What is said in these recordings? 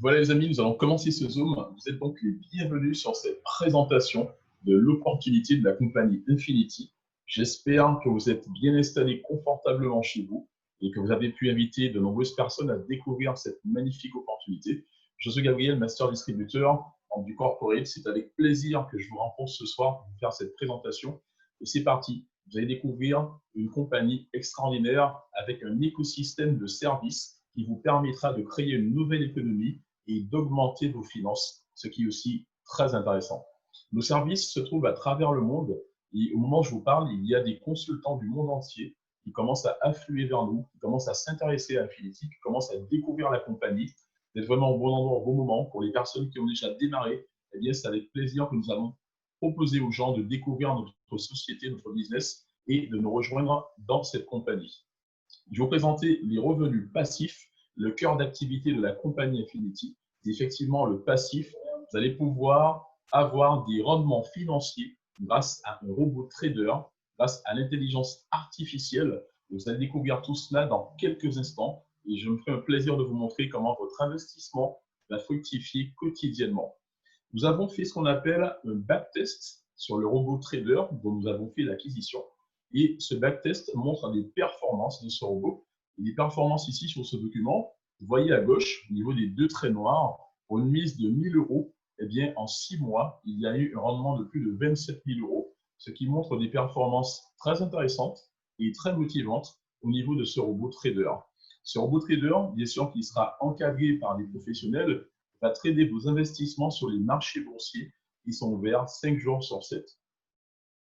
Voilà les amis, nous allons commencer ce Zoom. Vous êtes donc les bienvenus sur cette présentation de l'opportunité de la compagnie Infinity. J'espère que vous êtes bien installés confortablement chez vous et que vous avez pu inviter de nombreuses personnes à découvrir cette magnifique opportunité. Je suis Gabriel, Master Distributeur du Corporate. C'est avec plaisir que je vous rencontre ce soir pour vous faire cette présentation. Et c'est parti. Vous allez découvrir une compagnie extraordinaire avec un écosystème de services qui vous permettra de créer une nouvelle économie et d'augmenter vos finances, ce qui est aussi très intéressant. Nos services se trouvent à travers le monde et au moment où je vous parle, il y a des consultants du monde entier qui commencent à affluer vers nous, qui commencent à s'intéresser à Infinity, qui commencent à découvrir la compagnie. Vous êtes vraiment au bon endroit, au bon moment. Pour les personnes qui ont déjà démarré, eh bien, c'est avec plaisir que nous allons proposer aux gens de découvrir notre société, notre business et de nous rejoindre dans cette compagnie. Je vais vous présenter les revenus passifs, le cœur d'activité de la compagnie Infinity. C'est effectivement le passif. Vous allez pouvoir avoir des rendements financiers grâce à un robot trader, grâce à l'intelligence artificielle. Vous allez découvrir tout cela dans quelques instants et je me ferai un plaisir de vous montrer comment votre investissement va fructifier quotidiennement. Nous avons fait ce qu'on appelle un backtest sur le robot trader dont nous avons fait l'acquisition. Et ce backtest montre les performances de ce robot. Et les performances ici sur ce document, vous voyez à gauche, au niveau des deux traits noirs, pour une mise de 1 000 euros, eh bien, en 6 mois, il y a eu un rendement de plus de 27 000 euros, ce qui montre des performances très intéressantes et très motivantes au niveau de ce robot trader. Ce robot trader, bien sûr, qui sera encadré par des professionnels, va trader vos investissements sur les marchés boursiers qui sont ouverts 5 jours sur 7.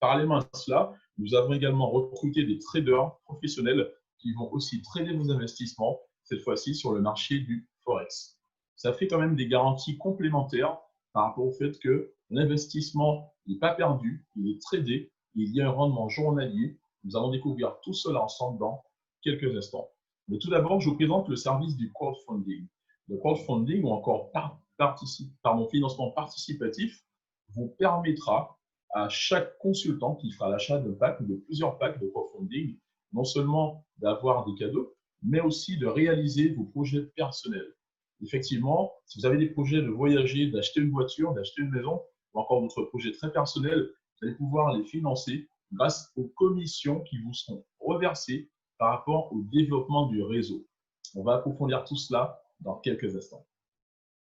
Parallèlement à cela, nous avons également recruté des traders professionnels qui vont aussi trader vos investissements, cette fois-ci sur le marché du Forex. Ça fait quand même des garanties complémentaires par rapport au fait que l'investissement n'est pas perdu, il est tradé, il y a un rendement journalier. Nous allons découvrir tout cela ensemble dans quelques instants. Mais tout d'abord, je vous présente le service du crowdfunding. Le crowdfunding ou encore financement participatif vous permettra à chaque consultant qui fera l'achat d'un pack ou de plusieurs packs de crowdfunding, non seulement d'avoir des cadeaux, mais aussi de réaliser vos projets personnels. Effectivement, si vous avez des projets de voyager, d'acheter une voiture, d'acheter une maison, ou encore d'autres projets très personnels, vous allez pouvoir les financer grâce aux commissions qui vous seront reversées par rapport au développement du réseau. On va approfondir tout cela dans quelques instants.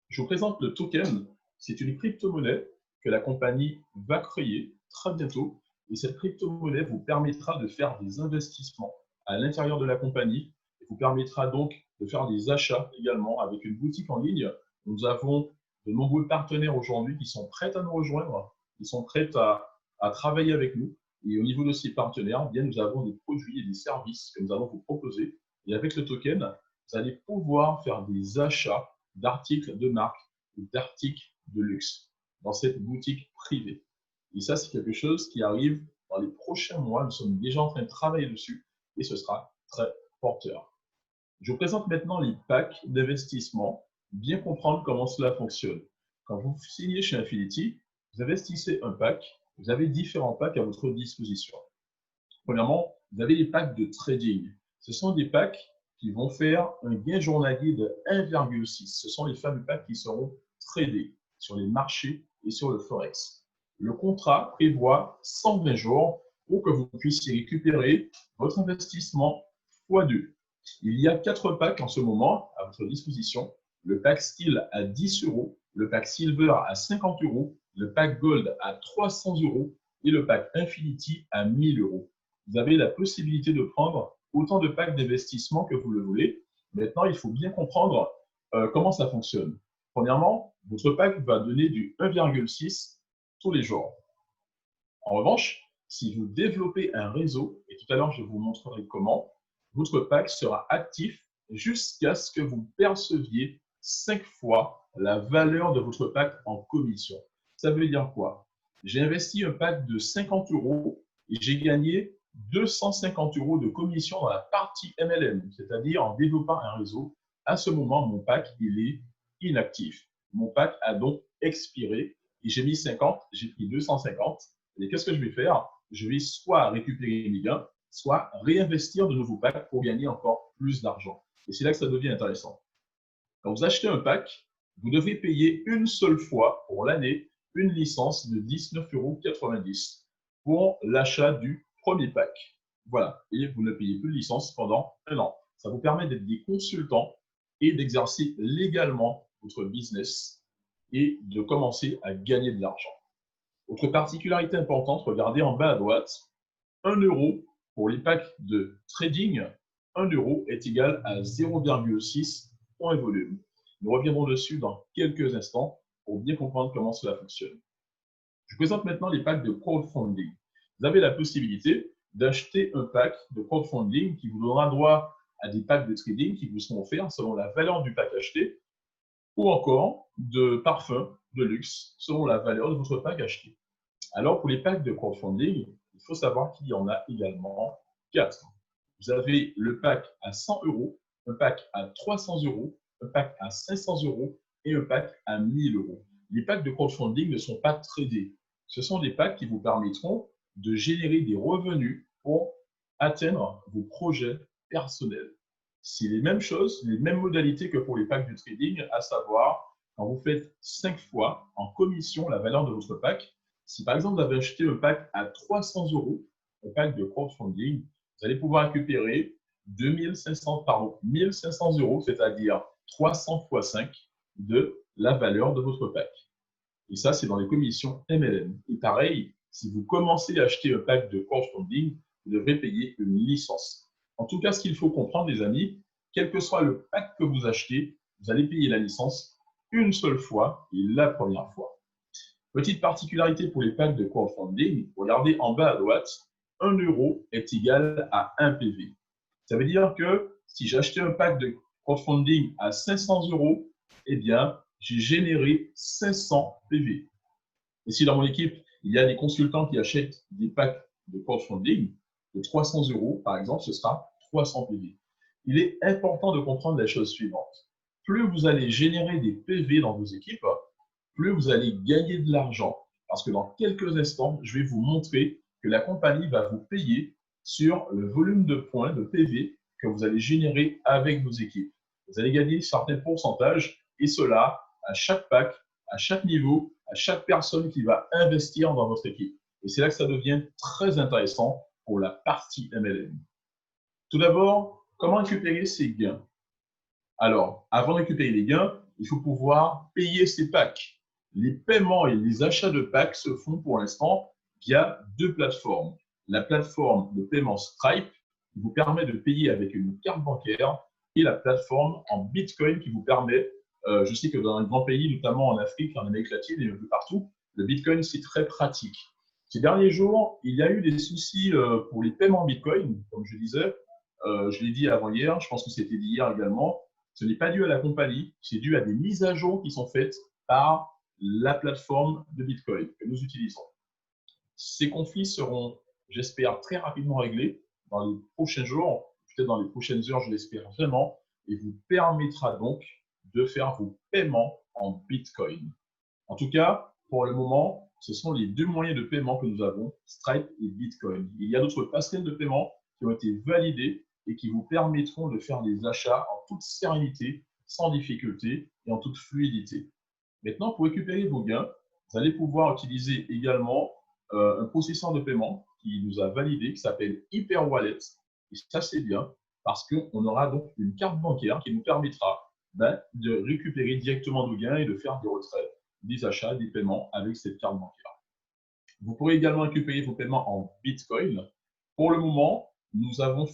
Je vous présente le token. C'est une crypto-monnaie que la compagnie va créer très bientôt. Et cette crypto-monnaie vous permettra de faire des investissements à l'intérieur de la compagnie et vous permettra donc de faire des achats également avec une boutique en ligne. Nous avons de nombreux partenaires aujourd'hui qui sont prêts à nous rejoindre, qui sont prêts à travailler avec nous. Et au niveau de ces partenaires, bien, nous avons des produits et des services que nous allons vous proposer. Et avec le token, vous allez pouvoir faire des achats d'articles de marque ou d'articles de luxe dans cette boutique privée. Et ça, c'est quelque chose qui arrive dans les prochains mois. Nous sommes déjà en train de travailler dessus et ce sera très porteur. Je vous présente maintenant les packs d'investissement, bien comprendre comment cela fonctionne. Quand vous signez chez Infinity, vous investissez un pack, vous avez différents packs à votre disposition. Premièrement, vous avez les packs de trading. Ce sont des packs qui vont faire un gain journalier de 1,6. Ce sont les fameux packs qui seront tradés sur les marchés et sur le Forex. Le contrat prévoit 120 jours pour que vous puissiez récupérer votre investissement x2. Il y a 4 packs en ce moment à votre disposition. Le pack Steel à 10 euros, le pack Silver à 50 euros, le pack Gold à 300 euros et le pack Infinity à 1000 euros. Vous avez la possibilité de prendre autant de packs d'investissement que vous le voulez. Maintenant, il faut bien comprendre comment ça fonctionne. Premièrement, votre pack va donner du 1,6 tous les jours. En revanche, si vous développez un réseau, et tout à l'heure je vous montrerai comment, votre pack sera actif jusqu'à ce que vous perceviez 5 fois la valeur de votre pack en commission. Ça veut dire quoi? J'ai investi un pack de 50 euros et j'ai gagné 250 euros de commission dans la partie MLM, c'est-à-dire en développant un réseau. À ce moment, mon pack il est inactif. Mon pack a donc expiré et j'ai mis 50, j'ai pris 250. Et qu'est-ce que je vais faire? Je vais soit récupérer mes gains, soit réinvestir de nouveaux packs pour gagner encore plus d'argent. Et c'est là que ça devient intéressant. Quand vous achetez un pack, vous devez payer une seule fois pour l'année une licence de 19,90 € pour l'achat du premier pack. Voilà, et vous ne payez plus de licence pendant un an. Ça vous permet d'être des consultants et d'exercer légalement votre business et de commencer à gagner de l'argent. Autre particularité importante, regardez en bas à droite, 1 € pour les packs de trading, 1 € est égal à 0,6 points de volume. Nous reviendrons dessus dans quelques instants pour bien comprendre comment cela fonctionne. Je présente maintenant les packs de crowdfunding. Vous avez la possibilité d'acheter un pack de crowdfunding qui vous donnera droit à des packs de trading qui vous seront offerts selon la valeur du pack acheté ou encore de parfums de luxe selon la valeur de votre pack acheté. Alors, pour les packs de crowdfunding, il faut savoir qu'il y en a également 4. Vous avez le pack à 100 €, un pack à 300 €, un pack à 500 € et un pack à 1000 €. Les packs de crowdfunding ne sont pas tradés. Ce sont des packs qui vous permettront de générer des revenus pour atteindre vos projets personnels. C'est les mêmes choses, les mêmes modalités que pour les packs de trading, à savoir, quand vous faites 5 fois en commission la valeur de votre pack, si par exemple vous avez acheté un pack à 300 €, un pack de crowdfunding, vous allez pouvoir récupérer 1500 €, c'est-à-dire 300 fois 5 de la valeur de votre pack. Et ça, c'est dans les commissions MLM. Et pareil, si vous commencez à acheter un pack de crowdfunding, vous devrez payer une licence. En tout cas, ce qu'il faut comprendre, les amis, quel que soit le pack que vous achetez, vous allez payer la licence une seule fois et la première fois. Petite particularité pour les packs de crowdfunding, regardez en bas à droite, 1 € est égal à 1 PV. Ça veut dire que si j'achetais un pack de crowdfunding à 500 €, eh bien, j'ai généré 500 PV. Et si dans mon équipe, il y a des consultants qui achètent des packs de crowdfunding de 300 €, par exemple, ce sera 300 PV. Il est important de comprendre la chose suivante. Plus vous allez générer des PV dans vos équipes, plus vous allez gagner de l'argent. Parce que dans quelques instants, je vais vous montrer que la compagnie va vous payer sur le volume de points, de PV, que vous allez générer avec vos équipes. Vous allez gagner certains pourcentages, et cela à chaque pack, à chaque niveau, à chaque personne qui va investir dans votre équipe. Et c'est là que ça devient très intéressant pour la partie MLM. Tout d'abord, comment récupérer ces gains? Alors, avant de récupérer les gains, il faut pouvoir payer ces packs. Les paiements et les achats de packs se font pour l'instant via 2 plateformes. La plateforme de paiement Stripe qui vous permet de payer avec une carte bancaire et la plateforme en Bitcoin qui vous permet, je sais que dans un grand pays, notamment en Afrique, en Amérique latine et un peu partout, le Bitcoin, c'est très pratique. Ces derniers jours, il y a eu des soucis pour les paiements Bitcoin, comme je disais. Je l'ai dit avant-hier, je pense que c'était d'hier également. Ce n'est pas dû à la compagnie, c'est dû à des mises à jour qui sont faites par la plateforme de Bitcoin que nous utilisons. Ces conflits seront, j'espère, très rapidement réglés dans les prochains jours, peut-être dans les prochaines heures, je l'espère vraiment, et vous permettra donc de faire vos paiements en Bitcoin. En tout cas, pour le moment, ce sont les 2 moyens de paiement que nous avons, Stripe et Bitcoin. Il y a d'autres passerelles de paiement qui ont été validées et qui vous permettront de faire des achats en toute sérénité, sans difficulté et en toute fluidité. Maintenant, pour récupérer vos gains, vous allez pouvoir utiliser également un processeur de paiement qui nous a validé, qui s'appelle HyperWallet. Et ça, c'est bien parce qu'on aura donc une carte bancaire qui nous permettra de récupérer directement nos gains et de faire des retraits, des achats, des paiements avec cette carte bancaire. Vous pourrez également récupérer vos paiements en Bitcoin. Pour le moment, nous avons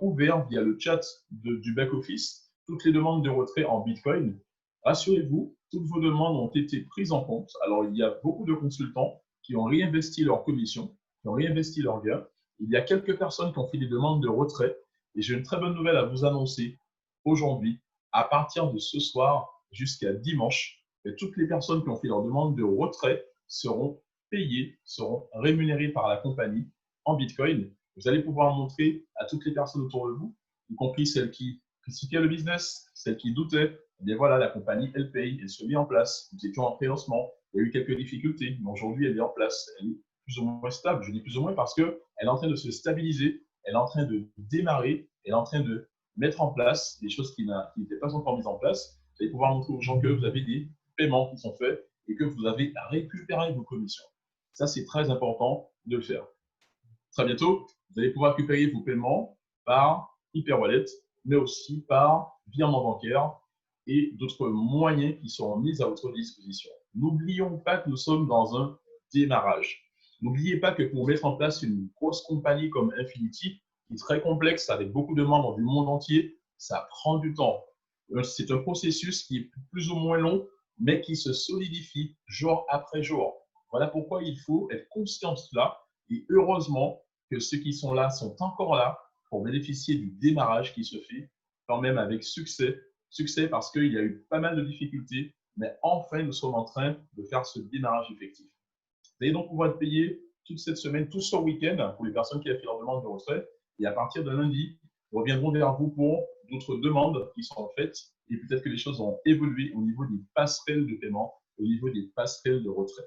ouvert via le chat du back-office toutes les demandes de retrait en Bitcoin. Rassurez-vous, toutes vos demandes ont été prises en compte. Alors, il y a beaucoup de consultants qui ont réinvesti leur commission, qui ont réinvesti leurs gains. Il y a quelques personnes qui ont fait des demandes de retrait. Et j'ai une très bonne nouvelle à vous annoncer aujourd'hui, à partir de ce soir jusqu'à dimanche. Et toutes les personnes qui ont fait leur demande de retrait seront payées, seront rémunérées par la compagnie en Bitcoin. Vous allez pouvoir montrer à toutes les personnes autour de vous, y compris celles qui critiquaient le business, celles qui doutaient. Eh bien voilà, la compagnie, elle paye, elle se met en place. Nous étions en pré-lancement, il y a eu quelques difficultés, mais aujourd'hui, elle est en place. Elle est plus ou moins stable. Je dis plus ou moins parce qu'elle est en train de se stabiliser, elle est en train de démarrer, elle est en train de mettre en place des choses qui n'étaient pas encore mises en place. Vous allez pouvoir montrer aux gens que vous avez des paiements qui sont faits et que vous avez récupéré vos commissions. Ça, c'est très important de le faire. Très bientôt, vous allez pouvoir récupérer vos paiements par HyperWallet, mais aussi par virement bancaire et d'autres moyens qui seront mis à votre disposition. N'oublions pas que nous sommes dans un démarrage. N'oubliez pas que pour mettre en place une grosse compagnie comme Infinity, qui est très complexe avec beaucoup de membres du monde entier, ça prend du temps. C'est un processus qui est plus ou moins long, mais qui se solidifie jour après jour. Voilà pourquoi il faut être conscient de cela. Et heureusement que ceux qui sont là sont encore là pour bénéficier du démarrage qui se fait quand même avec succès. Succès parce qu'il y a eu pas mal de difficultés, mais enfin, nous sommes en train de faire ce démarrage effectif. Vous allez donc pouvoir être payé toute cette semaine, tout ce week-end, pour les personnes qui ont fait leur demande de retrait. Et à partir de lundi, nous reviendrons vers vous pour d'autres demandes qui sont faites. Et peut-être que les choses ont évolué au niveau des passerelles de paiement, au niveau des passerelles de retrait.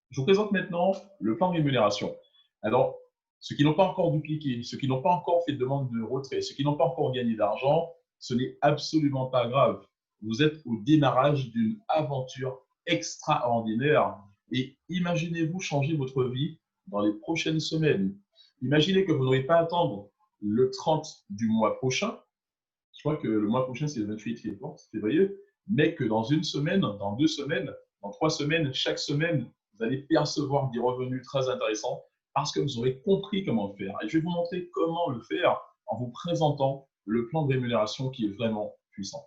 Je vous présente maintenant le plan de rémunération. Alors, ceux qui n'ont pas encore dupliqué, ceux qui n'ont pas encore fait de demande de retrait, ceux qui n'ont pas encore gagné d'argent, ce n'est absolument pas grave. Vous êtes au démarrage d'une aventure extraordinaire et imaginez-vous changer votre vie dans les prochaines semaines. Imaginez que vous n'aurez pas à attendre le 30 du mois prochain. Je crois que le mois prochain, c'est le 28 février, mais que dans une semaine, dans 2 semaines, dans 3 semaines, chaque semaine, vous allez percevoir des revenus très intéressants parce que vous aurez compris comment le faire. Et je vais vous montrer comment le faire en vous présentant le plan de rémunération qui est vraiment puissant.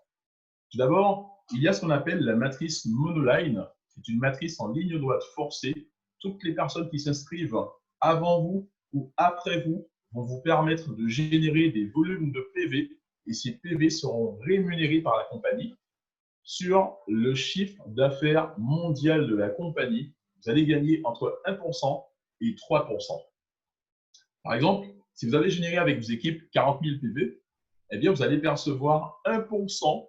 Tout d'abord, il y a ce qu'on appelle la matrice monoline. C'est une matrice en ligne droite forcée. Toutes les personnes qui s'inscrivent avant vous ou après vous vont vous permettre de générer des volumes de PV et ces PV seront rémunérés par la compagnie sur le chiffre d'affaires mondial de la compagnie. Vous allez gagner entre 1% et 3%. Par exemple, si vous avez généré avec vos équipes 40 000 PV, eh bien, vous allez percevoir 1%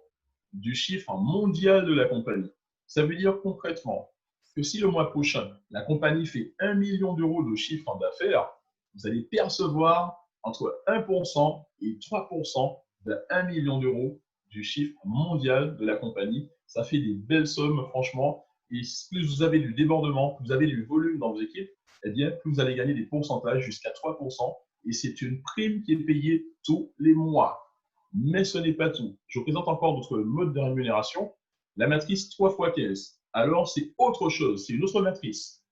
du chiffre mondial de la compagnie. Ça veut dire concrètement que si le mois prochain, la compagnie fait 1 million d'euros de chiffre d'affaires, vous allez percevoir entre 1% et 3% de 1 million d'euros du chiffre mondial de la compagnie. Ça fait des belles sommes, franchement. Et plus vous avez du débordement, plus vous avez du volume dans vos équipes, eh bien, plus vous allez gagner des pourcentages jusqu'à 3%. Et c'est une prime qui est payée tous les mois. Mais ce n'est pas tout. Je vous présente encore d'autres modes de rémunération. La matrice 3x15. Alors, c'est autre chose. C'est une autre matrice.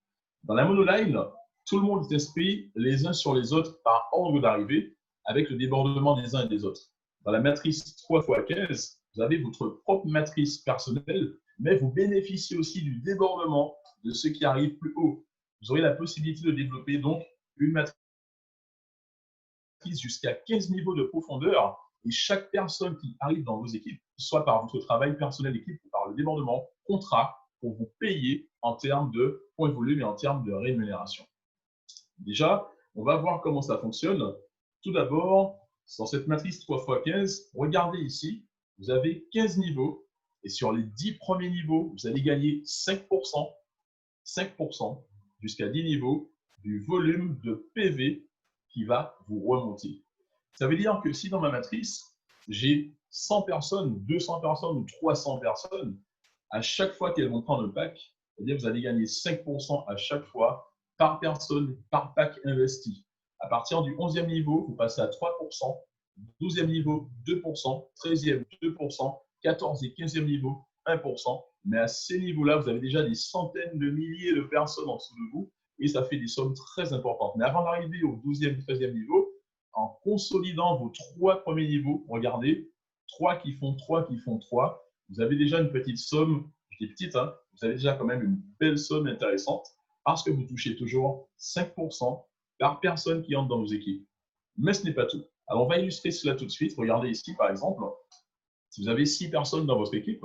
Dans la monoline, tout le monde est inscrit les uns sur les autres par ordre d'arrivée avec le débordement des uns et des autres. Dans la matrice 3x15, vous avez votre propre matrice personnelle, mais vous bénéficiez aussi du débordement de ceux qui arrivent plus haut. Vous aurez la possibilité de développer donc une matrice jusqu'à 15 niveaux de profondeur et chaque personne qui arrive dans vos équipes, soit par votre travail personnel équipe ou par le débordement, comptera pour vous payer en termes de points de volume et en termes de rémunération. Déjà, on va voir comment ça fonctionne. Tout d'abord, dans cette matrice 3x15, regardez ici, vous avez 15 niveaux et sur les 10 premiers niveaux, vous allez gagner 5%, 5% jusqu'à 10 niveaux du volume de PV qui va vous remonter. Ça veut dire que si dans ma matrice, j'ai 100 personnes, 200 personnes ou 300 personnes, à chaque fois qu'elles vont prendre le pack, eh bien, vous allez gagner 5% à chaque fois par personne, par pack investi. À partir du 11e niveau, vous passez à 3%, 12e niveau, 2%, 13e, 2%, 14 et 15e niveau, 1%. Mais à ces niveaux-là, vous avez déjà des centaines de milliers de personnes en dessous de vous et ça fait des sommes très importantes. Mais avant d'arriver au 12e, 13e niveau, en consolidant vos 3 premiers niveaux, regardez, 3 qui font 3 qui font 3, vous avez déjà une petite somme, je dis petite, hein, vous avez déjà quand même une belle somme intéressante parce que vous touchez toujours 5% par personne qui entre dans vos équipes. Mais ce n'est pas tout. Alors, on va illustrer cela tout de suite. Regardez ici, par exemple, si vous avez 6 personnes dans votre équipe,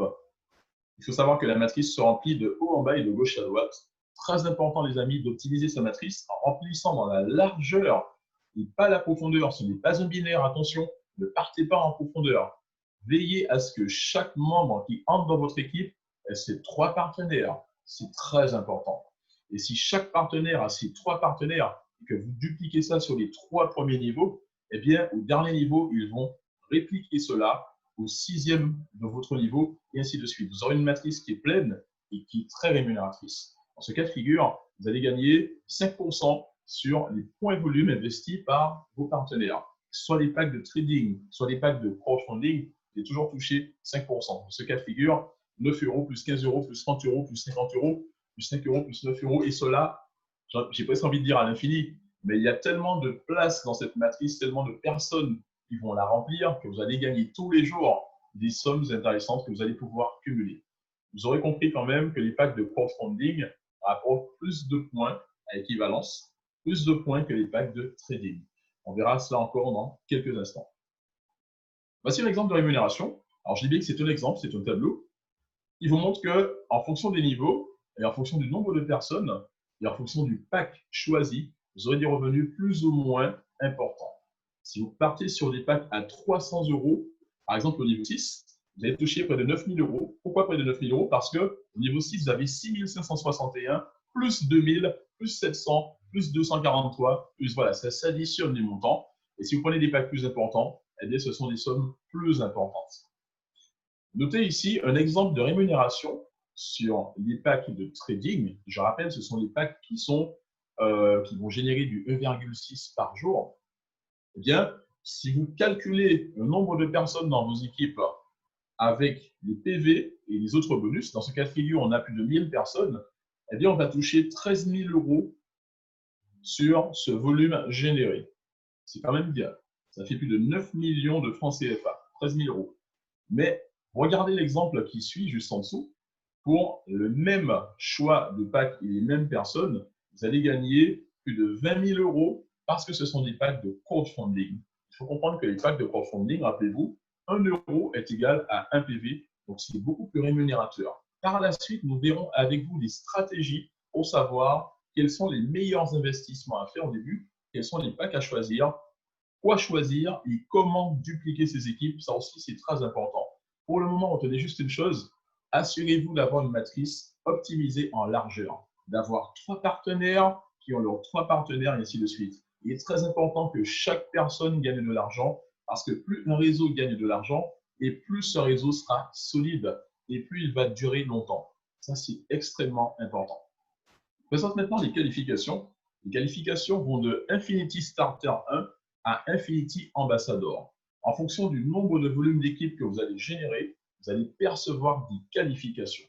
il faut savoir que la matrice se remplit de haut en bas et de gauche à droite. Très important, les amis, d'optimiser sa matrice en remplissant dans la largeur et pas la profondeur. Ce n'est pas un binaire, attention, ne partez pas en profondeur. Veillez à ce que chaque membre qui entre dans votre équipe ait ses 3 partenaires. C'est très important. Et si chaque partenaire a ses 3 partenaires et que vous dupliquez ça sur les 3 premiers niveaux, eh bien, au dernier niveau, ils vont répliquer cela au 6e de votre niveau, et ainsi de suite. Vous aurez une matrice qui est pleine et qui est très rémunératrice. Dans ce cas de figure, vous allez gagner 5% sur les points et volumes investis par vos partenaires. Soit les packs de trading, soit les packs de crowdfunding, vous allez toujours toucher 5%. Dans ce cas de figure, 9 euros, plus 15 euros, plus 30 euros, plus 50 euros, plus 5 euros, plus 9 euros. Et cela, j'ai presque envie de dire à l'infini, mais il y a tellement de place dans cette matrice, tellement de personnes qui vont la remplir que vous allez gagner tous les jours des sommes intéressantes que vous allez pouvoir cumuler. Vous aurez compris quand même que les packs de crowdfunding apportent plus de points à équivalence, plus de points que les packs de trading. On verra cela encore dans quelques instants. Voici l'exemple de rémunération. Alors, je dis bien que c'est un exemple, c'est un tableau. Il vous montre qu'en fonction des niveaux et en fonction du nombre de personnes et en fonction du pack choisi, vous aurez des revenus plus ou moins importants. Si vous partez sur des packs à 300 euros, par exemple au niveau 6, vous allez toucher près de 9 000 euros. Pourquoi près de 9 000 euros? Parce qu'au niveau 6, vous avez 6 561, plus 2 000, plus 700, plus 243, plus voilà, ça s'additionne les montants. Et si vous prenez des packs plus importants, eh bien, ce sont des sommes plus importantes. Notez ici un exemple de rémunération sur les packs de trading. Je rappelle, ce sont les packs qui vont générer du 1,6 par jour. Eh bien, si vous calculez le nombre de personnes dans vos équipes avec les PV et les autres bonus, dans ce cas de figure, on a plus de 1000 personnes, eh bien, on va toucher 13 000 euros sur ce volume généré. C'est quand même bien. Ça fait plus de 9 millions de francs CFA, 13 000 euros. Mais regardez l'exemple qui suit juste en dessous. Pour le même choix de pack et les mêmes personnes, vous allez gagner plus de 20 000 euros parce que ce sont des packs de crowdfunding. Il faut comprendre que les packs de crowdfunding, rappelez-vous, 1 euro est égal à 1 PV, donc c'est beaucoup plus rémunérateur. Par la suite, nous verrons avec vous des stratégies pour savoir quels sont les meilleurs investissements à faire au début, quels sont les packs à choisir, quoi choisir et comment dupliquer ces équipes. Ça aussi, c'est très important. Pour le moment, retenez juste une chose, assurez-vous d'avoir une matrice optimisée en largeur, d'avoir 3 partenaires qui ont leurs 3 partenaires et ainsi de suite. Il est très important que chaque personne gagne de l'argent parce que plus un réseau gagne de l'argent et plus ce réseau sera solide et plus il va durer longtemps. Ça, c'est extrêmement important. Je présente maintenant les qualifications. Les qualifications vont de Infinity Starter 1 à Infinity Ambassador. En fonction du nombre de volumes d'équipe que vous allez générer, vous allez percevoir des qualifications.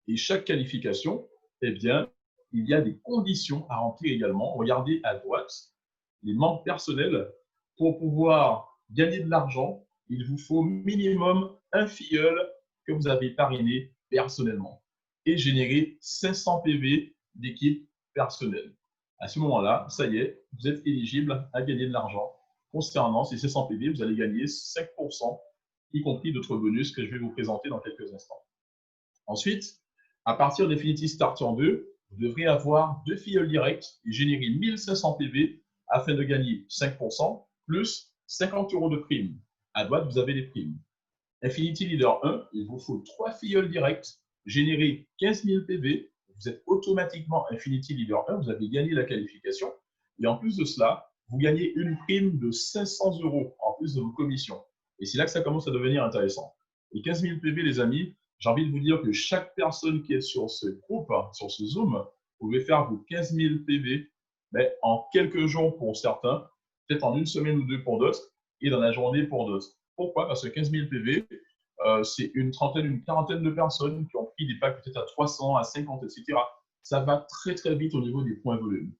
Et chaque qualification, eh bien, il y a des conditions à remplir également. Regardez à droite, les membres personnels. Pour pouvoir gagner de l'argent, il vous faut minimum un filleul que vous avez parrainé personnellement et générer 500 PV d'équipe personnelle. À ce moment-là, ça y est, vous êtes éligible à gagner de l'argent. Concernant ces 500 PV, vous allez gagner 5%, y compris d'autres bonus que je vais vous présenter dans quelques instants. Ensuite, à partir d'Infinity Starter 2, vous devrez avoir 2 filleuls directs et générer 1500 PV afin de gagner 5% plus 50 euros de primes. À droite, vous avez les primes. Infinity Leader 1, il vous faut 3 filleuls directs, générer 15 000 PV. Vous êtes automatiquement Infinity Leader 1, vous avez gagné la qualification. Et en plus de cela, vous gagnez une prime de 500 euros en plus de vos commissions. Et c'est là que ça commence à devenir intéressant. Et 15 000 PV, les amis, j'ai envie de vous dire que chaque personne qui est sur ce groupe, sur ce Zoom, vous pouvez faire vos 15 000 PV mais en quelques jours pour certains, peut-être en une semaine ou deux pour d'autres, et dans la journée pour d'autres. Pourquoi? Parce que 15 000 PV, c'est une trentaine, une quarantaine de personnes qui ont pris des packs peut-être à 300, à 50, etc. Ça va très très vite au niveau des points volume.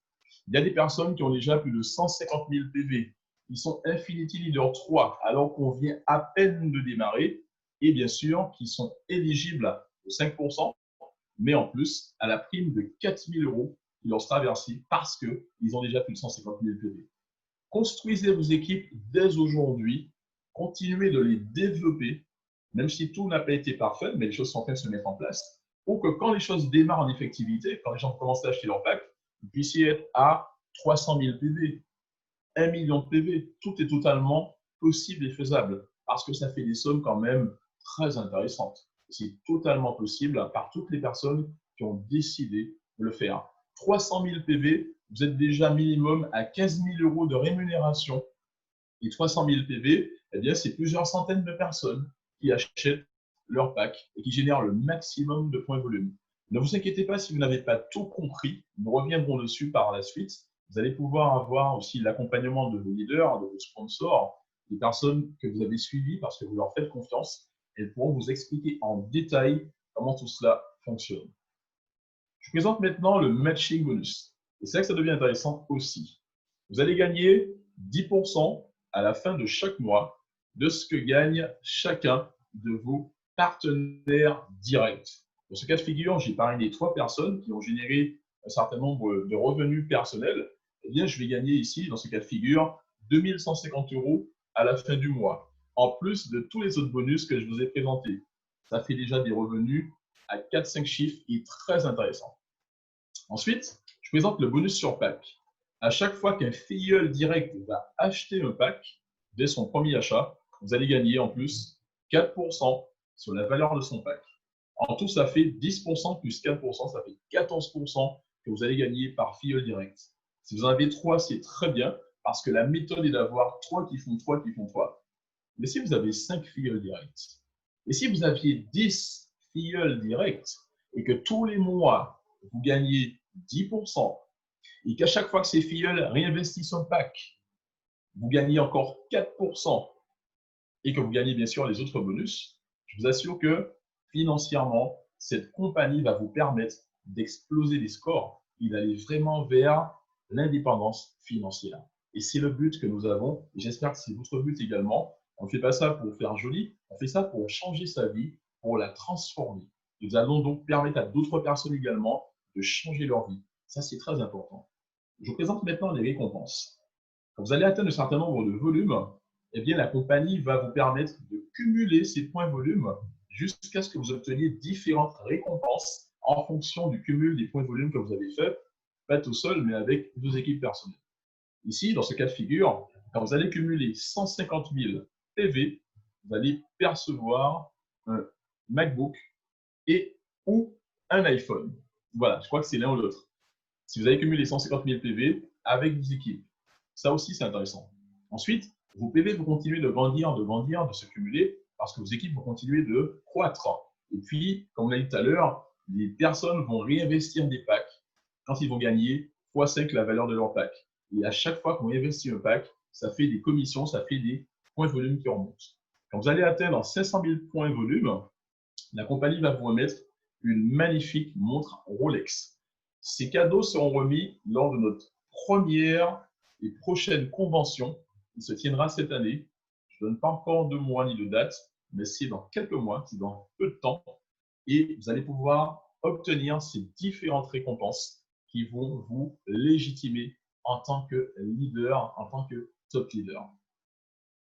Il y a des personnes qui ont déjà plus de 150 000 PV. Ils sont Infinity Leader 3 alors qu'on vient à peine de démarrer et bien sûr qui sont éligibles aux 5%, mais en plus à la prime de 4 000 euros qui leur sera versée parce qu'ils ont déjà plus de 150 000 PV. Construisez vos équipes dès aujourd'hui, continuez de les développer, même si tout n'a pas été parfait, mais les choses sont en train de se mettre en place, pour que quand les choses démarrent en effectivité, quand les gens commencent à acheter leur pack, vous puissiez être à 300 000 PV, 1 million de PV. Tout est totalement possible et faisable, parce que ça fait des sommes quand même très intéressantes. C'est totalement possible par toutes les personnes qui ont décidé de le faire. 300 000 PV, vous êtes déjà minimum à 15 000 € de rémunération et 300 000 PV, eh bien, c'est plusieurs centaines de personnes qui achètent leur pack et qui génèrent le maximum de points volume. Ne vous inquiétez pas si vous n'avez pas tout compris, nous reviendrons dessus par la suite. Vous allez pouvoir avoir aussi l'accompagnement de vos leaders, de vos sponsors, des personnes que vous avez suivies parce que vous leur faites confiance. Elles pourront vous expliquer en détail comment tout cela fonctionne. Je présente maintenant le matching bonus. Et c'est là que ça devient intéressant aussi. Vous allez gagner 10% à la fin de chaque mois de ce que gagne chacun de vos partenaires directs. Dans ce cas de figure, j'ai parrainé 3 personnes qui ont généré un certain nombre de revenus personnels. Eh bien, je vais gagner ici, dans ce cas de figure, 2 150 € à la fin du mois, en plus de tous les autres bonus que je vous ai présentés. Ça fait déjà des revenus à 4-5 chiffres et très intéressant. Ensuite, je présente le bonus sur pack. À chaque fois qu'un filleul direct va acheter un pack, dès son premier achat, vous allez gagner en plus 4% sur la valeur de son pack. En tout, ça fait 10% plus 4%, ça fait 14% que vous allez gagner par filleul direct. Si vous en avez 3, c'est très bien, parce que la méthode est d'avoir 3 qui font 3 qui font 3. Mais si vous avez 5 filleuls directs, et si vous aviez 10 filleuls directs, et que tous les mois, vous gagnez 10%, et qu'à chaque fois que ces filleuls réinvestissent un pack, vous gagnez encore 4%, et que vous gagnez bien sûr les autres bonus, je vous assure que financièrement, cette compagnie va vous permettre d'exploser les scores et d'aller vraiment vers l'indépendance financière. Et c'est le but que nous avons, et j'espère que c'est votre but également. On ne fait pas ça pour faire joli, on fait ça pour changer sa vie, pour la transformer. Nous allons donc permettre à d'autres personnes également de changer leur vie. Ça, c'est très important. Je vous présente maintenant les récompenses. Quand vous allez atteindre un certain nombre de volumes, eh bien, la compagnie va vous permettre de cumuler ces points volumes jusqu'à ce que vous obteniez différentes récompenses en fonction du cumul des points volumes que vous avez fait, pas tout seul, mais avec 2 équipes personnelles. Ici, dans ce cas de figure, quand vous allez cumuler 150 000 PV, vous allez percevoir un MacBook et ou un iPhone. Voilà, je crois que c'est l'un ou l'autre. Si vous avez cumulé 150 000 PV avec vos équipes, ça aussi c'est intéressant. Ensuite, vos PV vont continuer de grandir, de se cumuler parce que vos équipes vont continuer de croître. Et puis, comme on l'a dit tout à l'heure, les personnes vont réinvestir des packs quand ils vont gagner x5 la valeur de leur pack. Et à chaque fois qu'on investit un pack, ça fait des commissions, ça fait des points de volume qui remontent. Quand vous allez atteindre 500 000 points de volume, la compagnie va vous remettre une magnifique montre Rolex. Ces cadeaux seront remis lors de notre première et prochaine convention qui se tiendra cette année. Je ne donne pas encore de mois ni de date, mais c'est dans quelques mois, c'est dans peu de temps. Et vous allez pouvoir obtenir ces différentes récompenses qui vont vous légitimer en tant que leader, en tant que top leader.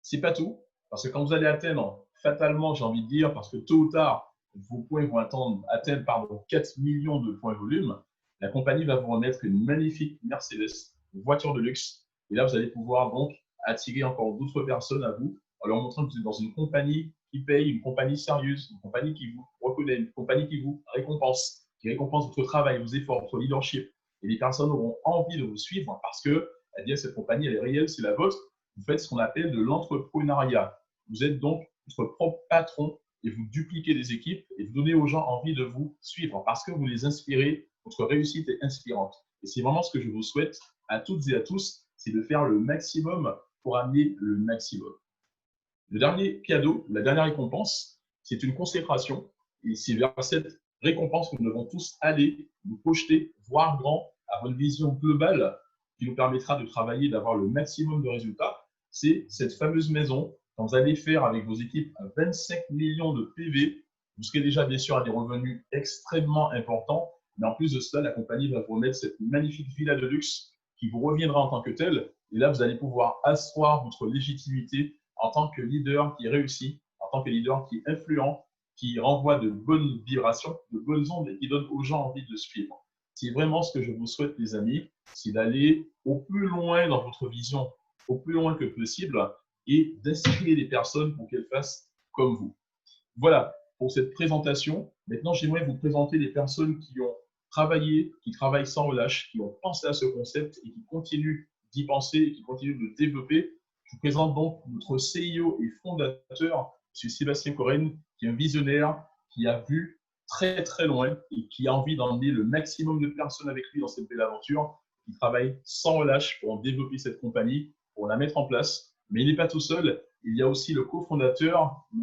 C'est pas tout, parce que quand vous allez atteindre, fatalement, j'ai envie de dire, parce que tôt ou tard, vos points vont atteindre 4 millions de points volume, la compagnie va vous remettre une magnifique Mercedes, une voiture de luxe. Et là, vous allez pouvoir donc attirer encore d'autres personnes à vous en leur montrant que vous êtes dans une compagnie qui paye, une compagnie sérieuse, une compagnie qui vous reconnaît, une compagnie qui vous récompense, qui récompense votre travail, vos efforts, votre leadership. Et les personnes auront envie de vous suivre parce que eh bien, cette compagnie, elle est réelle, c'est la vôtre. Vous faites ce qu'on appelle de l'entrepreneuriat. Vous êtes donc votre propre patron et vous dupliquez des équipes et vous donnez aux gens envie de vous suivre parce que vous les inspirez. Votre réussite est inspirante. Et c'est vraiment ce que je vous souhaite à toutes et à tous, c'est de faire le maximum pour amener le maximum. Le dernier cadeau, la dernière récompense, c'est une consécration. Et c'est vers cette récompense que nous devons tous aller, nous projeter, voir grand, avoir une vision globale qui nous permettra de travailler, d'avoir le maximum de résultats. C'est cette fameuse maison. Quand vous allez faire avec vos équipes 25 millions de PV, vous serez déjà bien sûr à des revenus extrêmement importants. Mais en plus de cela, la compagnie va vous remettre cette magnifique villa de luxe qui vous reviendra en tant que telle. Et là, vous allez pouvoir asseoir votre légitimité en tant que leader qui réussit, en tant que leader qui est influent, qui renvoie de bonnes vibrations, de bonnes ondes et qui donne aux gens envie de le suivre. C'est vraiment ce que je vous souhaite, les amis, c'est d'aller au plus loin dans votre vision, au plus loin que possible et d'inspirer les personnes pour qu'elles fassent comme vous. Voilà pour cette présentation. Maintenant, j'aimerais vous présenter les personnes qui ont travaillé, qui travaillent sans relâche, qui ont pensé à ce concept et qui continuent d'y penser et qui continuent de le développer. Je vous présente donc notre CIO et fondateur, M. Sébastien Coren, qui est un visionnaire, qui a vu très très loin et qui a envie d'emmener le maximum de personnes avec lui dans cette belle aventure, qui travaille sans relâche pour développer cette compagnie, pour la mettre en place. Mais il n'est pas tout seul, il y a aussi le cofondateur, M.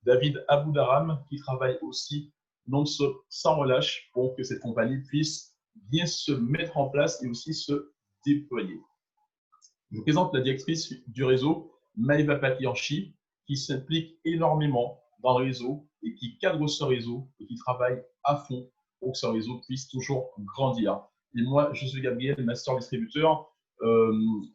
David Aboudaram, qui travaille aussi non-stop, sans relâche, pour que cette compagnie puisse bien se mettre en place et aussi se déployer. Je vous présente la directrice du réseau, Maëva Patianchi, qui s'implique énormément dans le réseau et qui cadre ce réseau et qui travaille à fond pour que ce réseau puisse toujours grandir. Et moi, je suis Gabriel, master distributeur,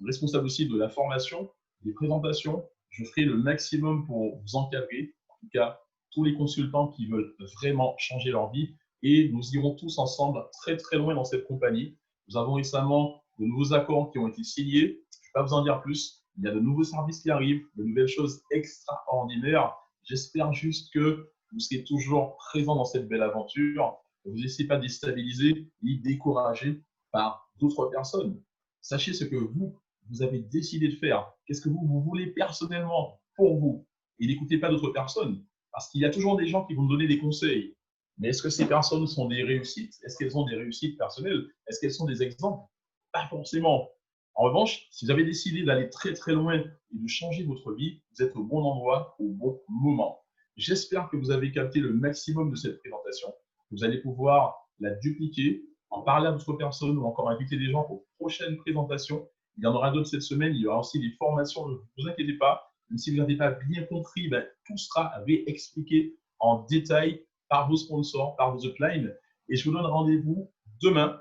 responsable aussi de la formation, des présentations. Je ferai le maximum pour vous encadrer, en tout cas tous les consultants qui veulent vraiment changer leur vie. Et nous irons tous ensemble très très loin dans cette compagnie. Nous avons récemment de nouveaux accords qui ont été signés. Je ne vais pas vous en dire plus. Il y a de nouveaux services qui arrivent, de nouvelles choses extraordinaires. J'espère juste que vous serez toujours présents dans cette belle aventure. Vous ne laissez pas déstabiliser ni décourager par d'autres personnes. Sachez ce que vous avez décidé de faire. Qu'est-ce que vous voulez personnellement pour vous. Et n'écoutez pas d'autres personnes. Parce qu'il y a toujours des gens qui vont vous donner des conseils. Mais est-ce que ces personnes sont des réussites? Est-ce qu'elles ont des réussites personnelles? Est-ce qu'elles sont des exemples? Pas forcément. En revanche, si vous avez décidé d'aller très très loin et de changer votre vie, vous êtes au bon endroit, au bon moment. J'espère que vous avez capté le maximum de cette présentation. Vous allez pouvoir la dupliquer, en parler à d'autres personnes ou encore inviter des gens aux prochaines présentations. Il y en aura d'autres cette semaine. Il y aura aussi des formations. Ne vous inquiétez pas. Même si vous n'avez pas bien compris, tout sera réexpliqué en détail par vos sponsors, par vos uplines. Et je vous donne rendez-vous demain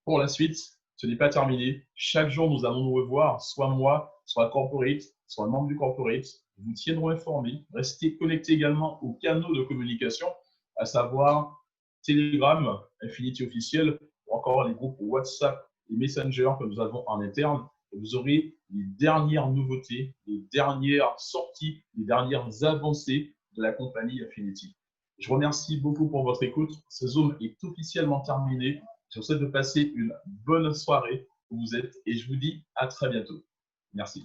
pour la suite. Ce n'est pas terminé. Chaque jour, nous allons nous revoir, soit moi, soit corporate, soit membre du corporate. Nous vous tiendrons informés. Restez connectés également aux canaux de communication, à savoir Telegram, Infinity Officiel, ou encore les groupes WhatsApp et Messenger que nous avons en interne. Et vous aurez les dernières nouveautés, les dernières sorties, les dernières avancées de la compagnie Infinity. Je vous remercie beaucoup pour votre écoute. Ce Zoom est officiellement terminé. Je vous souhaite de passer une bonne soirée où vous êtes et je vous dis à très bientôt. Merci.